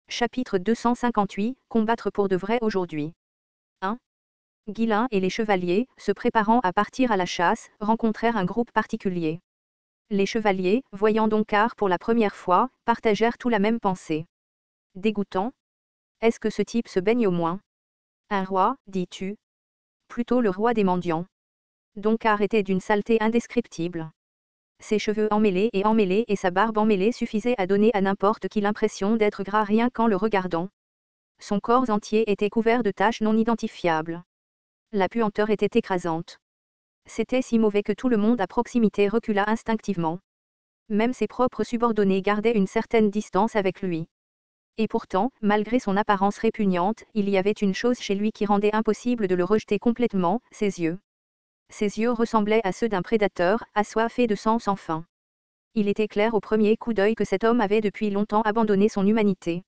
Chapitre 258, combattre pour de vrai aujourd'hui. 1. Guilain et les chevaliers, se préparant à partir à la chasse, rencontrèrent un groupe particulier. Les chevaliers, voyant Doncart pour la première fois, partagèrent tous la même pensée. Dégoûtant. Est-ce que ce type se baigne au moins? Un roi, dis-tu? Plutôt le roi des mendiants. Doncart était d'une saleté indescriptible. Ses cheveux emmêlés et sa barbe emmêlée suffisaient à donner à n'importe qui l'impression d'être gras rien qu'en le regardant. Son corps entier était couvert de taches non identifiables. La puanteur était écrasante. C'était si mauvais que tout le monde à proximité recula instinctivement. Même ses propres subordonnés gardaient une certaine distance avec lui. Et pourtant, malgré son apparence répugnante, il y avait une chose chez lui qui rendait impossible de le rejeter complètement, ses yeux. Ses yeux ressemblaient à ceux d'un prédateur, assoiffé de sang sans fin. Il était clair au premier coup d'œil que cet homme avait depuis longtemps abandonné son humanité.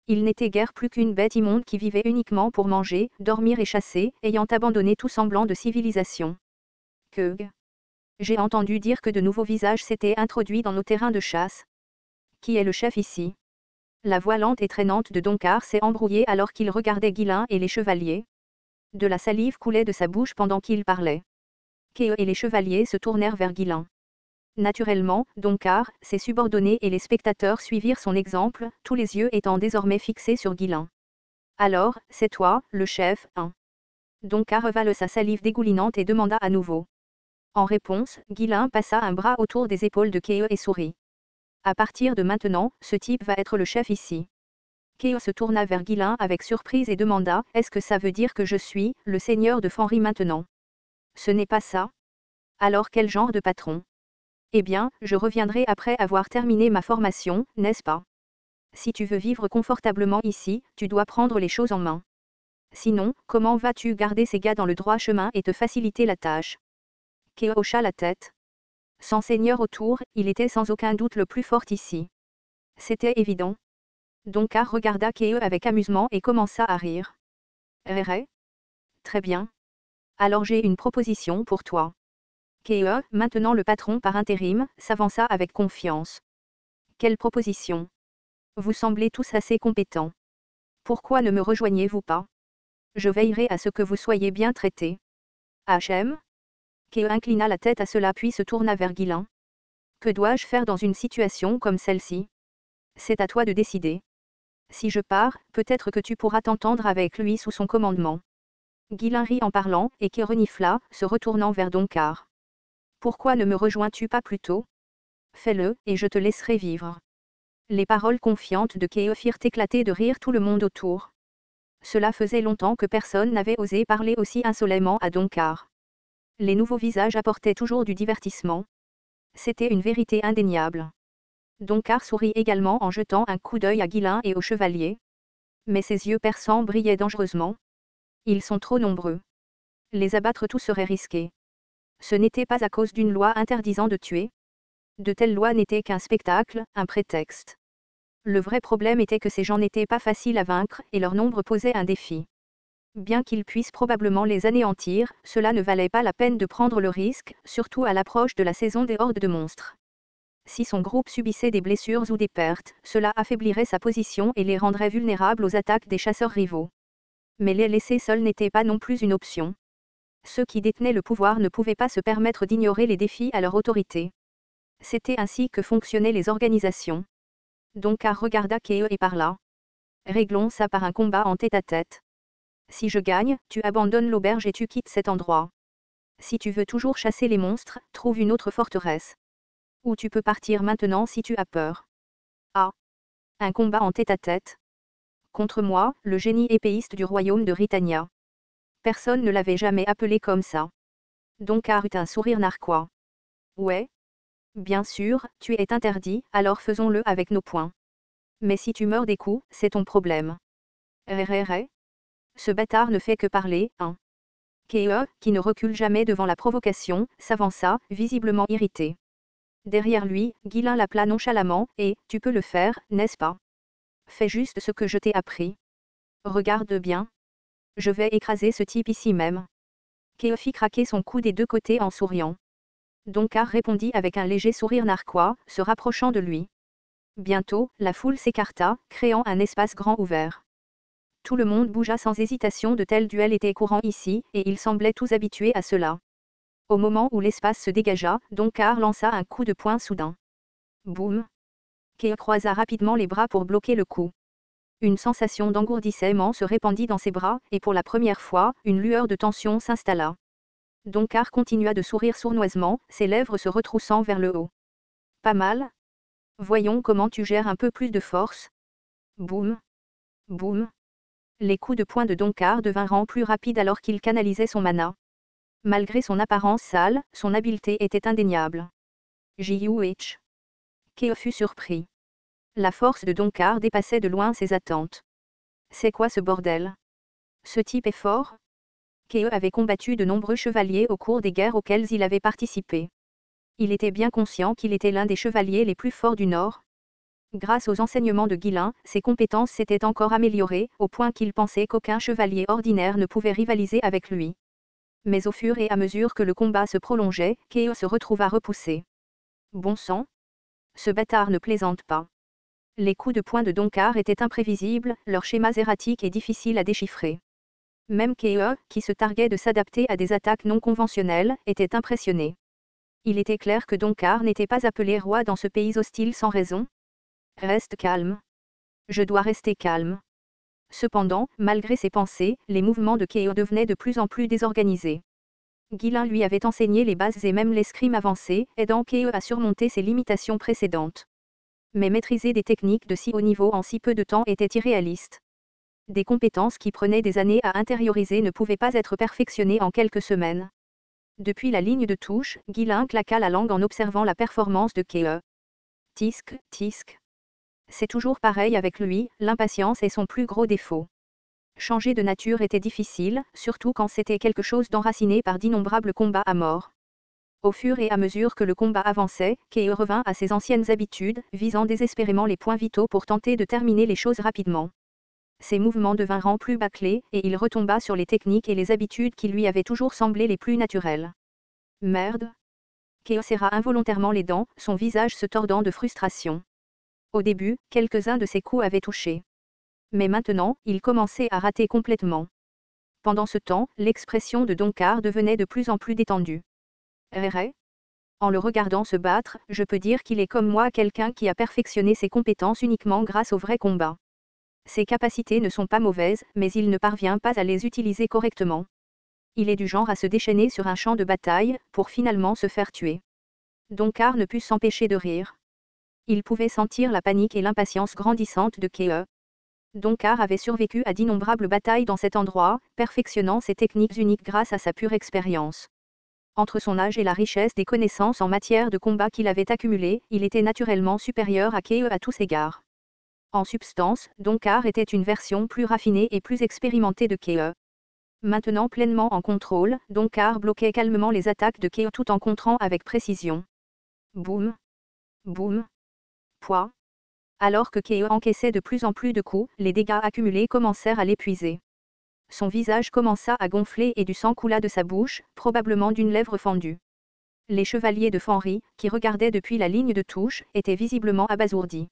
Il n'était guère plus qu'une bête immonde qui vivait uniquement pour manger, dormir et chasser, ayant abandonné tout semblant de civilisation. J'ai entendu dire que de nouveaux visages s'étaient introduits dans nos terrains de chasse. Qui est le chef ici? La voix lente et traînante de Doncart s'est embrouillée alors qu'il regardait Guilain et les chevaliers. De la salive coulait de sa bouche pendant qu'il parlait. Keo et les chevaliers se tournèrent vers Guilain. Naturellement, Doncart, ses subordonnés et les spectateurs suivirent son exemple, tous les yeux étant désormais fixés sur Guilain. Alors, c'est toi, le chef, hein? Doncart avale sa salive dégoulinante et demanda à nouveau. En réponse, Guilain passa un bras autour des épaules de Keo et sourit. À partir de maintenant, ce type va être le chef ici. Keo se tourna vers Guilain avec surprise et demanda, est-ce que ça veut dire que je suis, le seigneur de Fenry maintenant? Ce n'est pas ça. Alors quel genre de patron? Eh bien, je reviendrai après avoir terminé ma formation, n'est-ce pas? Si tu veux vivre confortablement ici, tu dois prendre les choses en main. Sinon, comment vas-tu garder ces gars dans le droit chemin et te faciliter la tâche? Keo hocha la tête. Sans seigneur autour, il était sans aucun doute le plus fort ici. C'était évident. Doncart regarda Keo avec amusement et commença à rire. Ré. Très bien. Alors j'ai une proposition pour toi. Keo, maintenant le patron par intérim, s'avança avec confiance. Quelle proposition? Vous semblez tous assez compétents. Pourquoi ne me rejoignez-vous pas? Je veillerai à ce que vous soyez bien traités. HM? Keo inclina la tête à cela puis se tourna vers Guilain. Que dois-je faire dans une situation comme celle-ci? C'est à toi de décider. Si je pars, peut-être que tu pourras t'entendre avec lui sous son commandement. Guilain rit en parlant, et Keo renifla, se retournant vers Doncart. Pourquoi ne me rejoins-tu pas plus tôt? Fais-le, et je te laisserai vivre. Les paroles confiantes de Keo firent éclater de rire tout le monde autour. Cela faisait longtemps que personne n'avait osé parler aussi insolemment à Doncart. Les nouveaux visages apportaient toujours du divertissement. C'était une vérité indéniable. Doncart sourit également en jetant un coup d'œil à Guilain et au chevalier. Mais ses yeux perçants brillaient dangereusement. Ils sont trop nombreux. Les abattre tous serait risqué. Ce n'était pas à cause d'une loi interdisant de tuer. De telles lois n'étaient qu'un spectacle, un prétexte. Le vrai problème était que ces gens n'étaient pas faciles à vaincre et leur nombre posait un défi. Bien qu'ils puissent probablement les anéantir, cela ne valait pas la peine de prendre le risque, surtout à l'approche de la saison des hordes de monstres. Si son groupe subissait des blessures ou des pertes, cela affaiblirait sa position et les rendrait vulnérables aux attaques des chasseurs rivaux. Mais les laisser seuls n'était pas non plus une option. Ceux qui détenaient le pouvoir ne pouvaient pas se permettre d'ignorer les défis à leur autorité. C'était ainsi que fonctionnaient les organisations. Doncart regarda Keo et parla. Réglons ça par un combat en tête-à-tête. Si je gagne, tu abandonnes l'auberge et tu quittes cet endroit. Si tu veux toujours chasser les monstres, trouve une autre forteresse. Ou tu peux partir maintenant si tu as peur. Ah. Un combat en tête-à-tête. Contre moi, le génie épéiste du royaume de Ritania. Personne ne l'avait jamais appelé comme ça. Doncart eut un sourire narquois. Ouais. Bien sûr, tu es interdit, alors faisons-le avec nos poings. Mais si tu meurs des coups, c'est ton problème. Ré. Ce bâtard ne fait que parler, hein. Keo, qui ne recule jamais devant la provocation, s'avança, visiblement irrité. Derrière lui, Guilain l'appela nonchalamment, et, tu peux le faire, n'est-ce pas? Fais juste ce que je t'ai appris. Regarde bien. Je vais écraser ce type ici même. Keo fit craquer son cou des deux côtés en souriant. Doncart répondit avec un léger sourire narquois, se rapprochant de lui. Bientôt, la foule s'écarta, créant un espace grand ouvert. Tout le monde bougea sans hésitation, de tels duels étaient courants ici, et ils semblaient tous habitués à cela. Au moment où l'espace se dégagea, Donkar lança un coup de poing soudain. Boum! Keo croisa rapidement les bras pour bloquer le coup. Une sensation d'engourdissement se répandit dans ses bras, et pour la première fois, une lueur de tension s'installa. Donkar continua de sourire sournoisement, ses lèvres se retroussant vers le haut. Pas mal? Voyons comment tu gères un peu plus de force. Boum! Boum! Les coups de poing de Donkar devinrent plus rapides alors qu'il canalisait son mana. Malgré son apparence sale, son habileté était indéniable. J.U.H. Keo fut surpris. La force de Donkar dépassait de loin ses attentes. C'est quoi ce bordel? Ce type est fort? Keo avait combattu de nombreux chevaliers au cours des guerres auxquelles il avait participé. Il était bien conscient qu'il était l'un des chevaliers les plus forts du Nord. Grâce aux enseignements de Guilin, ses compétences s'étaient encore améliorées, au point qu'il pensait qu'aucun chevalier ordinaire ne pouvait rivaliser avec lui. Mais au fur et à mesure que le combat se prolongeait, Keo se retrouva repoussé. Bon sang! Ce bâtard ne plaisante pas. Les coups de poing de Donkar étaient imprévisibles, leurs schémas erratiques et difficiles à déchiffrer. Même Keo, qui se targuait de s'adapter à des attaques non conventionnelles, était impressionné. Il était clair que Donkar n'était pas appelé roi dans ce pays hostile sans raison. Reste calme. Je dois rester calme. Cependant, malgré ses pensées, les mouvements de Keo devenaient de plus en plus désorganisés. Guilin lui avait enseigné les bases et même l'escrime avancée, aidant Keo à surmonter ses limitations précédentes. Mais maîtriser des techniques de si haut niveau en si peu de temps était irréaliste. Des compétences qui prenaient des années à intérioriser ne pouvaient pas être perfectionnées en quelques semaines. Depuis la ligne de touche, Guilin claqua la langue en observant la performance de Keo. Tisc, tisc. C'est toujours pareil avec lui, l'impatience est son plus gros défaut. Changer de nature était difficile, surtout quand c'était quelque chose d'enraciné par d'innombrables combats à mort. Au fur et à mesure que le combat avançait, Keo revint à ses anciennes habitudes, visant désespérément les points vitaux pour tenter de terminer les choses rapidement. Ses mouvements devinrent plus bâclés, et il retomba sur les techniques et les habitudes qui lui avaient toujours semblé les plus naturelles. Merde! Keo serra involontairement les dents, son visage se tordant de frustration. Au début, quelques-uns de ses coups avaient touché. Mais maintenant, il commençait à rater complètement. Pendant ce temps, l'expression de Donkar devenait de plus en plus détendue. Réré? En le regardant se battre, je peux dire qu'il est comme moi, quelqu'un qui a perfectionné ses compétences uniquement grâce au vrai combat. Ses capacités ne sont pas mauvaises, mais il ne parvient pas à les utiliser correctement. Il est du genre à se déchaîner sur un champ de bataille, pour finalement se faire tuer. Donkar ne put s'empêcher de rire. Il pouvait sentir la panique et l'impatience grandissante de Keo. Donkar avait survécu à d'innombrables batailles dans cet endroit, perfectionnant ses techniques uniques grâce à sa pure expérience. Entre son âge et la richesse des connaissances en matière de combat qu'il avait accumulées, il était naturellement supérieur à Keo à tous égards. En substance, Donkar était une version plus raffinée et plus expérimentée de Keo. Maintenant pleinement en contrôle, Donkar bloquait calmement les attaques de Keo tout en contrant avec précision. Boum! Boum! Pouah! Alors que Keo encaissait de plus en plus de coups, les dégâts accumulés commencèrent à l'épuiser. Son visage commença à gonfler et du sang coula de sa bouche, probablement d'une lèvre fendue. Les chevaliers de Fenris, qui regardaient depuis la ligne de touche, étaient visiblement abasourdis.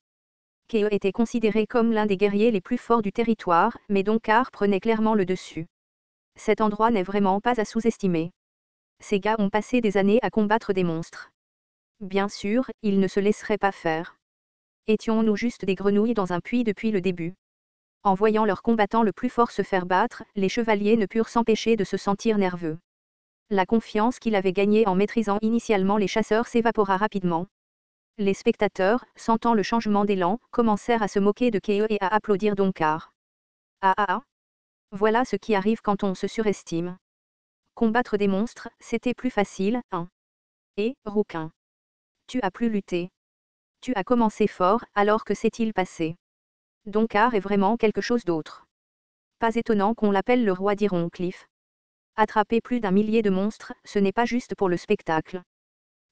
Keo était considéré comme l'un des guerriers les plus forts du territoire, mais Donkar prenait clairement le dessus. Cet endroit n'est vraiment pas à sous-estimer. Ces gars ont passé des années à combattre des monstres. Bien sûr, ils ne se laisseraient pas faire. Étions-nous juste des grenouilles dans un puits depuis le début? En voyant leur combattant le plus fort se faire battre, les chevaliers ne purent s'empêcher de se sentir nerveux. La confiance qu'il avait gagnée en maîtrisant initialement les chasseurs s'évapora rapidement. Les spectateurs, sentant le changement d'élan, commencèrent à se moquer de Keo et à applaudir Donkar. Ah ah ah! Voilà ce qui arrive quand on se surestime. Combattre des monstres, c'était plus facile, hein? Et, rouquin, tu as plus lutté. Tu as commencé fort, alors que s'est-il passé? Donkar est vraiment quelque chose d'autre. Pas étonnant qu'on l'appelle le roi d'Ironcliff. Attraper plus d'un millier de monstres, ce n'est pas juste pour le spectacle.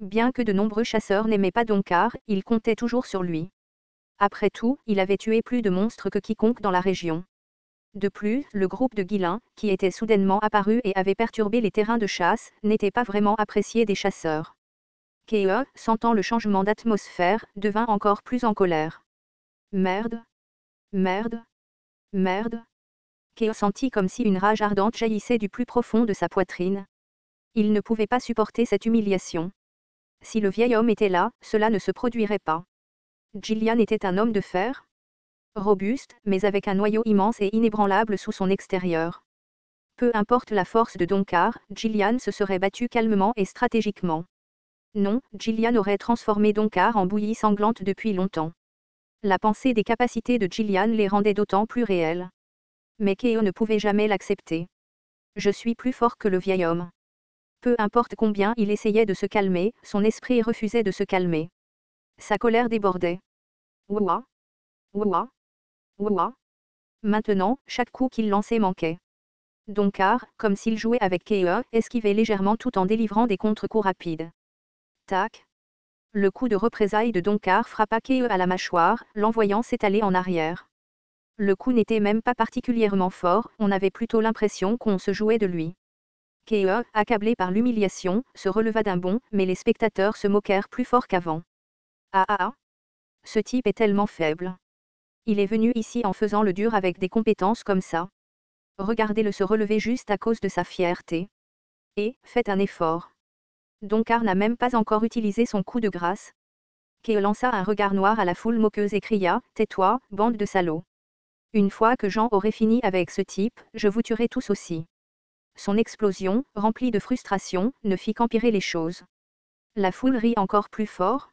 Bien que de nombreux chasseurs n'aimaient pas Donkar, ils comptaient toujours sur lui. Après tout, il avait tué plus de monstres que quiconque dans la région. De plus, le groupe de Guilin, qui était soudainement apparu et avait perturbé les terrains de chasse, n'était pas vraiment apprécié des chasseurs. Keo, sentant le changement d'atmosphère, devint encore plus en colère. Merde. Merde. Merde. Keo sentit comme si une rage ardente jaillissait du plus profond de sa poitrine. Il ne pouvait pas supporter cette humiliation. Si le vieil homme était là, cela ne se produirait pas. Gillian était un homme de fer. Robuste, mais avec un noyau immense et inébranlable sous son extérieur. Peu importe la force de Donkar, Gillian se serait battue calmement et stratégiquement. Non, Gillian aurait transformé Donkar en bouillie sanglante depuis longtemps. La pensée des capacités de Gillian les rendait d'autant plus réelles. Mais Keo ne pouvait jamais l'accepter. Je suis plus fort que le vieil homme. Peu importe combien il essayait de se calmer, son esprit refusait de se calmer. Sa colère débordait. Ouah. Ouah. Ouah. Maintenant, chaque coup qu'il lançait manquait. Donkar, comme s'il jouait avec Keo, esquivait légèrement tout en délivrant des contre-coups rapides. Tac. Le coup de représailles de Donkar frappa Keo à la mâchoire, l'envoyant s'étaler en arrière. Le coup n'était même pas particulièrement fort, on avait plutôt l'impression qu'on se jouait de lui. Keo, accablé par l'humiliation, se releva d'un bond, mais les spectateurs se moquèrent plus fort qu'avant. Ah ah ah. Ce type est tellement faible. Il est venu ici en faisant le dur avec des compétences comme ça. Regardez-le se relever juste à cause de sa fierté. Et, faites un effort. Donkar n'a même pas encore utilisé son coup de grâce. Keo lança un regard noir à la foule moqueuse et cria, « Tais-toi, bande de salauds. Une fois que Jean aurait fini avec ce type, je vous tuerai tous aussi. » Son explosion, remplie de frustration, ne fit qu'empirer les choses. La foule rit encore plus fort.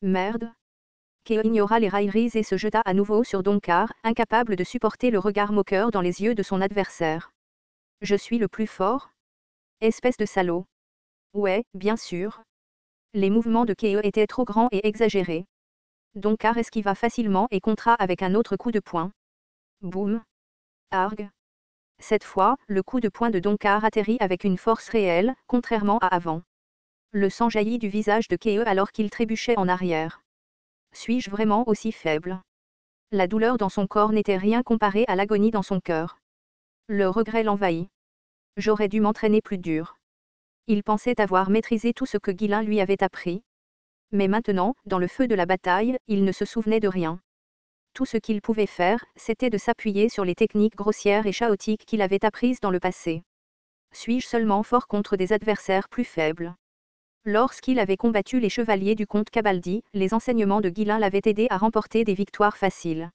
Merde. Keo ignora les railleries et se jeta à nouveau sur Donkar, incapable de supporter le regard moqueur dans les yeux de son adversaire. Je suis le plus fort? Espèce de salaud. Ouais, bien sûr. Les mouvements de Keo étaient trop grands et exagérés. Donkar esquiva facilement et contra avec un autre coup de poing. Boum. Arg. Cette fois, le coup de poing de Donkar atterrit avec une force réelle, contrairement à avant. Le sang jaillit du visage de Keo alors qu'il trébuchait en arrière. Suis-je vraiment aussi faible? La douleur dans son corps n'était rien comparée à l'agonie dans son cœur. Le regret l'envahit. J'aurais dû m'entraîner plus dur. Il pensait avoir maîtrisé tout ce que Guilin lui avait appris. Mais maintenant, dans le feu de la bataille, il ne se souvenait de rien. Tout ce qu'il pouvait faire, c'était de s'appuyer sur les techniques grossières et chaotiques qu'il avait apprises dans le passé. Suis-je seulement fort contre des adversaires plus faibles? Lorsqu'il avait combattu les chevaliers du comte Cabaldi, les enseignements de Guilin l'avaient aidé à remporter des victoires faciles.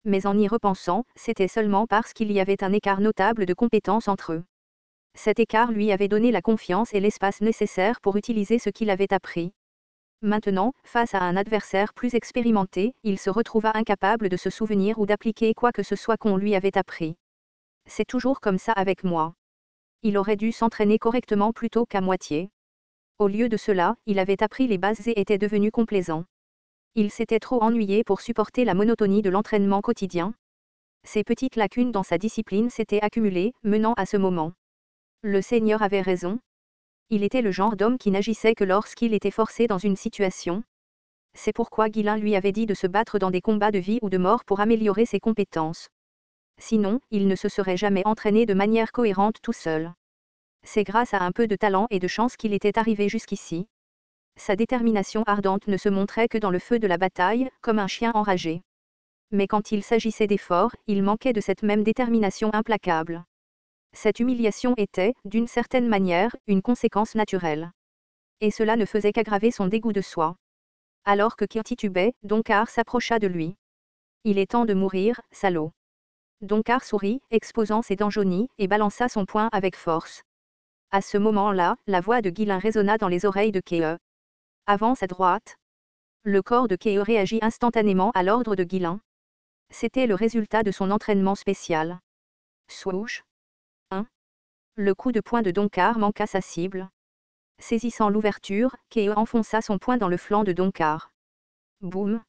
Mais en y repensant, c'était seulement parce qu'il y avait un écart notable de compétences entre eux. Cet écart lui avait donné la confiance et l'espace nécessaires pour utiliser ce qu'il avait appris. Maintenant, face à un adversaire plus expérimenté, il se retrouva incapable de se souvenir ou d'appliquer quoi que ce soit qu'on lui avait appris. C'est toujours comme ça avec moi. Il aurait dû s'entraîner correctement plutôt qu'à moitié. Au lieu de cela, il avait appris les bases et était devenu complaisant. Il s'était trop ennuyé pour supporter la monotonie de l'entraînement quotidien. Ces petites lacunes dans sa discipline s'étaient accumulées, menant à ce moment. Le Seigneur avait raison. Il était le genre d'homme qui n'agissait que lorsqu'il était forcé dans une situation. C'est pourquoi Guilin lui avait dit de se battre dans des combats de vie ou de mort pour améliorer ses compétences. Sinon, il ne se serait jamais entraîné de manière cohérente tout seul. C'est grâce à un peu de talent et de chance qu'il était arrivé jusqu'ici. Sa détermination ardente ne se montrait que dans le feu de la bataille, comme un chien enragé. Mais quand il s'agissait d'efforts, il manquait de cette même détermination implacable. Cette humiliation était, d'une certaine manière, une conséquence naturelle. Et cela ne faisait qu'aggraver son dégoût de soi. Alors que Keo titubait, Donkar s'approcha de lui. Il est temps de mourir, salaud. Donkar sourit, exposant ses dents jaunies, et balança son poing avec force. À ce moment-là, la voix de Guilin résonna dans les oreilles de Keo. Avance à droite. Le corps de Keo réagit instantanément à l'ordre de Guilin. C'était le résultat de son entraînement spécial. Swoosh. Le coup de poing de Donkar manqua sa cible. Saisissant l'ouverture, Keo enfonça son poing dans le flanc de Donkar. Boum.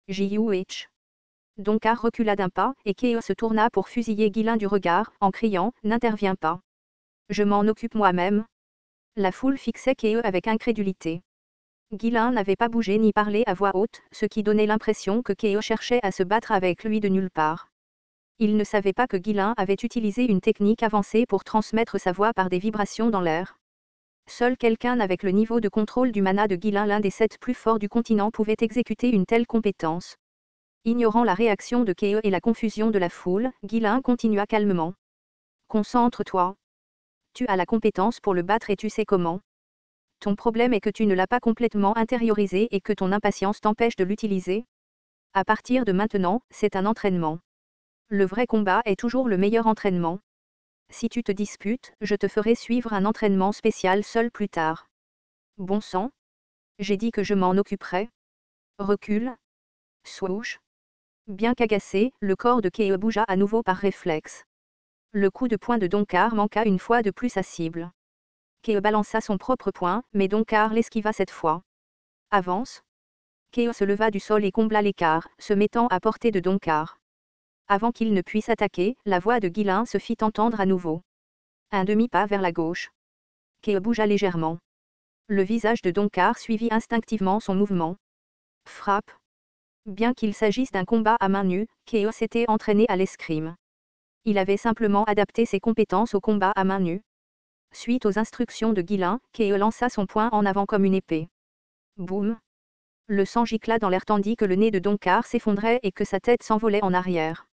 J.U.H. Donkar recula d'un pas, et Keo se tourna pour fusiller Guilin du regard, en criant « N'interviens pas. Je m'en occupe moi-même. » La foule fixait Keo avec incrédulité. Guilin n'avait pas bougé ni parlé à voix haute, ce qui donnait l'impression que Keo cherchait à se battre avec lui de nulle part. Il ne savait pas que Guilin avait utilisé une technique avancée pour transmettre sa voix par des vibrations dans l'air. Seul quelqu'un avec le niveau de contrôle du mana de Guilin, l'un des 7 plus forts du continent, pouvait exécuter une telle compétence. Ignorant la réaction de Keo et la confusion de la foule, Guilin continua calmement. Concentre-toi. Tu as la compétence pour le battre et tu sais comment. Ton problème est que tu ne l'as pas complètement intériorisé et que ton impatience t'empêche de l'utiliser. À partir de maintenant, c'est un entraînement. Le vrai combat est toujours le meilleur entraînement. Si tu te disputes, je te ferai suivre un entraînement spécial seul plus tard. Bon sang. J'ai dit que je m'en occuperais. Recule. Swoosh. Bien qu'agacé, le corps de Keo bougea à nouveau par réflexe. Le coup de poing de Donkar manqua une fois de plus sa cible. Keo balança son propre poing, mais Donkar l'esquiva cette fois. Avance. Keo se leva du sol et combla l'écart, se mettant à portée de Donkar. Avant qu'il ne puisse attaquer, la voix de Guilin se fit entendre à nouveau. Un demi-pas vers la gauche. Keo bougea légèrement. Le visage de Donkar suivit instinctivement son mouvement. Frappe. Bien qu'il s'agisse d'un combat à main nue, Keo s'était entraîné à l'escrime. Il avait simplement adapté ses compétences au combat à main nue. Suite aux instructions de Guilin, Keo lança son poing en avant comme une épée. Boum. Le sang gicla dans l'air tandis que le nez de Donkar s'effondrait et que sa tête s'envolait en arrière.